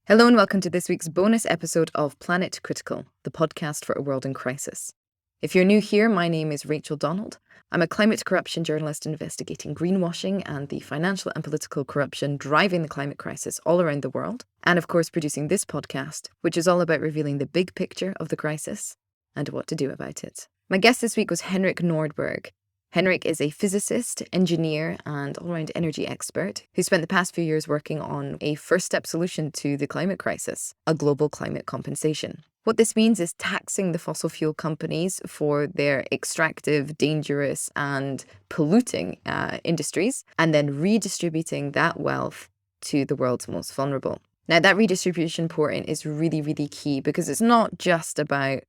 Hello and welcome to this week's bonus episode of Planet Critical, the podcast for a world in crisis. If you're new here, my name is Rachel Donald. I'm a climate corruption journalist investigating greenwashing and the financial and political corruption driving the climate crisis all around the world, and of course producing this podcast, which is all about revealing the big picture of the crisis and what to do about it. My guest this week was Henrik Nordberg. Henrik is a physicist, engineer, and all-round energy expert who spent the past few years working on a first-step solution to the climate crisis, a global climate compensation. What this means is taxing the fossil fuel companies for their extractive, dangerous, and polluting industries, and then redistributing that wealth to the world's most vulnerable. Now, that redistribution point is really, really key because it's not just about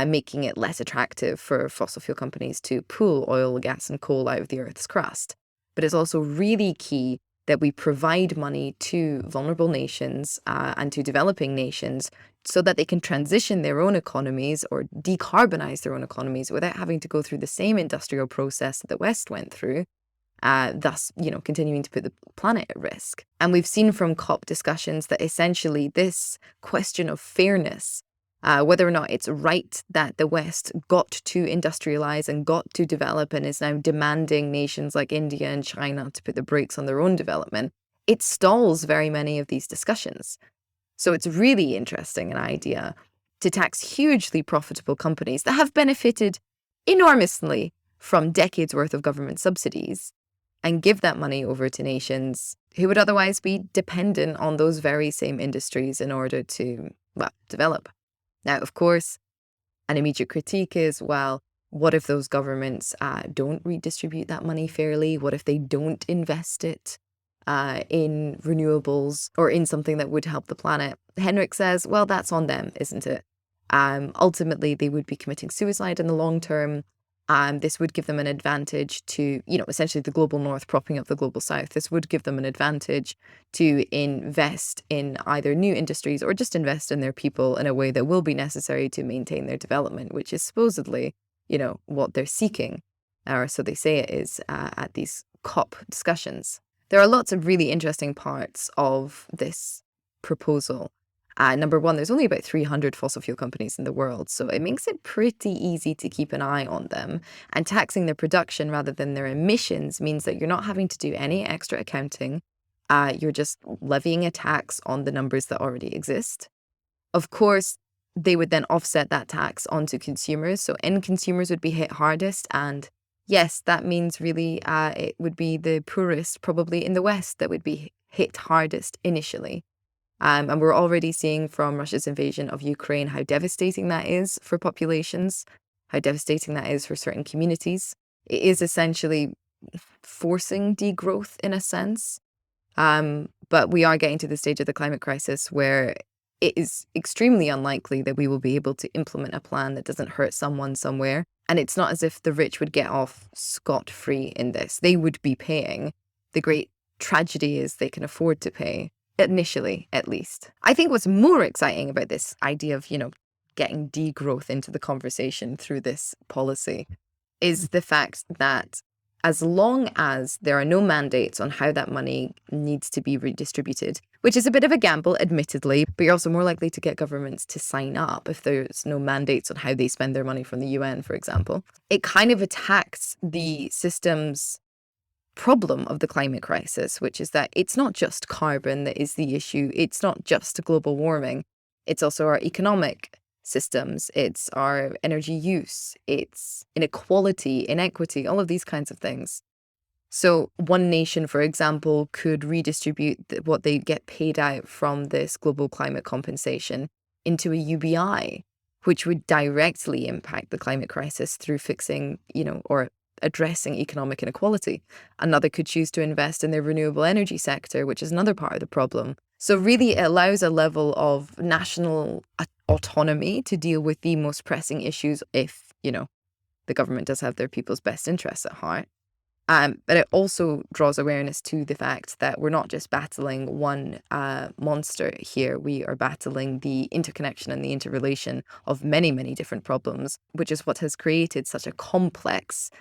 making it less attractive for fossil fuel companies to pull oil, gas, and coal out of the Earth's crust. But it's also really key that we provide money to vulnerable nations and to developing nations so that they can transition their own economies or decarbonize their own economies without having to go through the same industrial process that the West went through, thus, continuing to put the planet at risk. And we've seen from COP discussions that essentially this question of fairness, whether or not it's right that the West got to industrialize and got to develop and is now demanding nations like India and China to put the brakes on their own development, it stalls very many of these discussions. So it's really interesting an idea to tax hugely profitable companies that have benefited enormously from decades worth of government subsidies and give that money over to nations who would otherwise be dependent on those very same industries in order to, develop. Now, of course, an immediate critique is, well, what if those governments don't redistribute that money fairly? What if they don't invest it in renewables or in something that would help the planet? Henrik says, well, that's on them, isn't it? Ultimately, they would be committing suicide in the long term. This would give them an advantage to, essentially the global north propping up the global south. This would give them an advantage to invest in either new industries or just invest in their people in a way that will be necessary to maintain their development, which is supposedly, what they're seeking, or so they say it is at these COP discussions. There are lots of really interesting parts of this proposal. Number one, there's only about 300 fossil fuel companies in the world, so it makes it pretty easy to keep an eye on them. And taxing their production rather than their emissions means that you're not having to do any extra accounting. You're just levying a tax on the numbers that already exist. Of course, they would then offset that tax onto consumers, so end consumers would be hit hardest. And yes, that means really it would be the poorest, probably in the West, that would be hit hardest initially. And we're already seeing from Russia's invasion of Ukraine how devastating that is for populations, how devastating that is for certain communities. It is essentially forcing degrowth in a sense. But we are getting to the stage of the climate crisis where it is extremely unlikely that we will be able to implement a plan that doesn't hurt someone somewhere. And it's not as if the rich would get off scot-free in this. They would be paying. The great tragedy is they can afford to pay. Initially, at least. I think what's more exciting about this idea of, getting degrowth into the conversation through this policy is the fact that as long as there are no mandates on how that money needs to be redistributed, which is a bit of a gamble, admittedly, but you're also more likely to get governments to sign up if there's no mandates on how they spend their money from the UN, for example. It kind of attacks the system's problem of the climate crisis, which is that it's not just carbon that is the issue. It's not just global warming. It's also our economic systems. It's our energy use. It's inequality, inequity, all of these kinds of things. So one nation, for example, could redistribute what they get paid out from this global climate compensation into a UBI, which would directly impact the climate crisis through fixing, or addressing economic inequality. Another could choose to invest in their renewable energy sector, which is another part of the problem. So really it allows a level of national autonomy to deal with the most pressing issues if, the government does have their people's best interests at heart. But it also draws awareness to the fact that we're not just battling one monster here. We are battling the interconnection and the interrelation of many, many different problems, which is what has created such a complex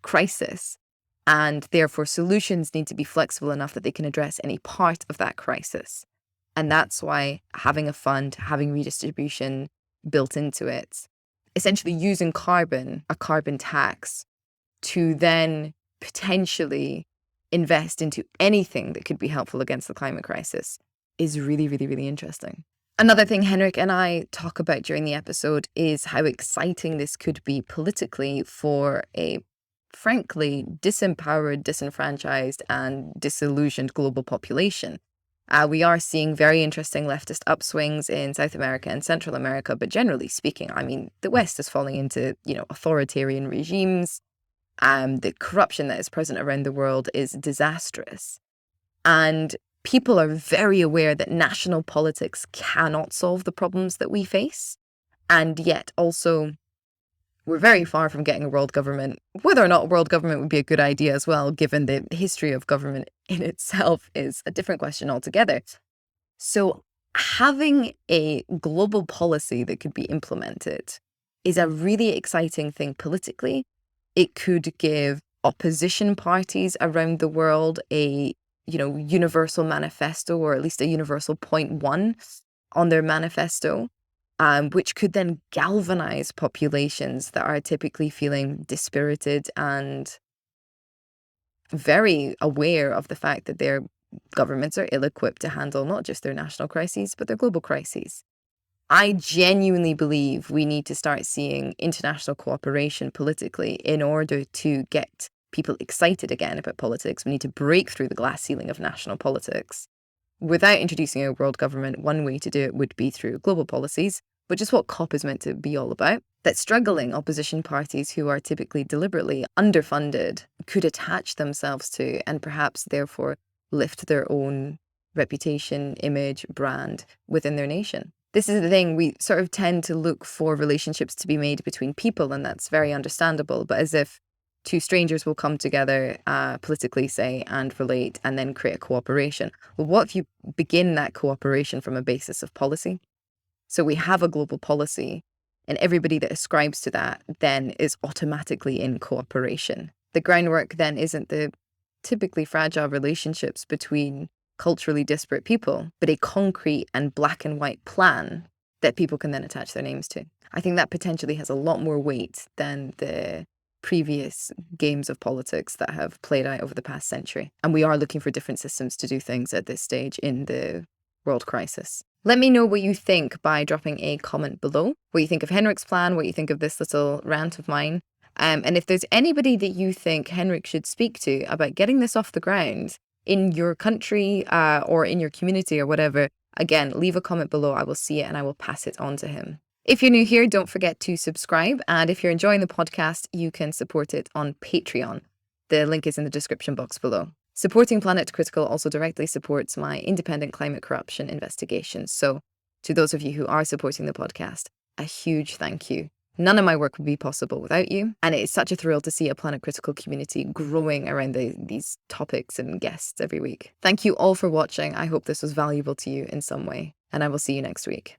crisis. And therefore, solutions need to be flexible enough that they can address any part of that crisis. And that's why having a fund, having redistribution built into it, essentially using a carbon tax, to then potentially invest into anything that could be helpful against the climate crisis is really, really, really interesting. Another thing Henrik and I talk about during the episode is how exciting this could be politically for a frankly disempowered, disenfranchised, and disillusioned global population. We are seeing very interesting leftist upswings in South America and Central America, but generally speaking, I mean, the West is falling into, authoritarian regimes. The corruption that is present around the world is disastrous. And people are very aware that national politics cannot solve the problems that we face. And yet also, we're very far from getting a world government. Whether or not a world government would be a good idea as well, given the history of government in itself, is a different question altogether. So having a global policy that could be implemented is a really exciting thing politically. It could give opposition parties around the world a, universal manifesto, or at least a universal point one on their manifesto, which could then galvanize populations that are typically feeling dispirited and very aware of the fact that their governments are ill-equipped to handle not just their national crises, but their global crises. I genuinely believe we need to start seeing international cooperation politically in order to get people excited again about politics. We need to break through the glass ceiling of national politics. Without introducing a world government, one way to do it would be through global policies, which is what COP is meant to be all about. That struggling opposition parties who are typically deliberately underfunded could attach themselves to, and perhaps therefore lift their own reputation, image, brand within their nation. This is the thing, we sort of tend to look for relationships to be made between people, and that's very understandable, but as if two strangers will come together politically, say, and relate and then create a cooperation. Well, what if you begin that cooperation from a basis of policy? So we have a global policy, and everybody that ascribes to that then is automatically in cooperation. The groundwork then isn't the typically fragile relationships between culturally disparate people, but a concrete and black and white plan that people can then attach their names to. I think that potentially has a lot more weight than the previous games of politics that have played out over the past century. And we are looking for different systems to do things at this stage in the world crisis. Let me know what you think by dropping a comment below, what you think of Henrik's plan, what you think of this little rant of mine. And if there's anybody that you think Henrik should speak to about getting this off the ground in your country or in your community or whatever, again, leave a comment below. I will see it and I will pass it on to him. If you're new here, don't forget to subscribe. And if you're enjoying the podcast, you can support it on Patreon. The link is in the description box below. Supporting Planet Critical also directly supports my independent climate corruption investigations. So to those of you who are supporting the podcast, a huge thank you. None of my work would be possible without you. And it is such a thrill to see a Planet Critical community growing around these topics and guests every week. Thank you all for watching. I hope this was valuable to you in some way, and I will see you next week.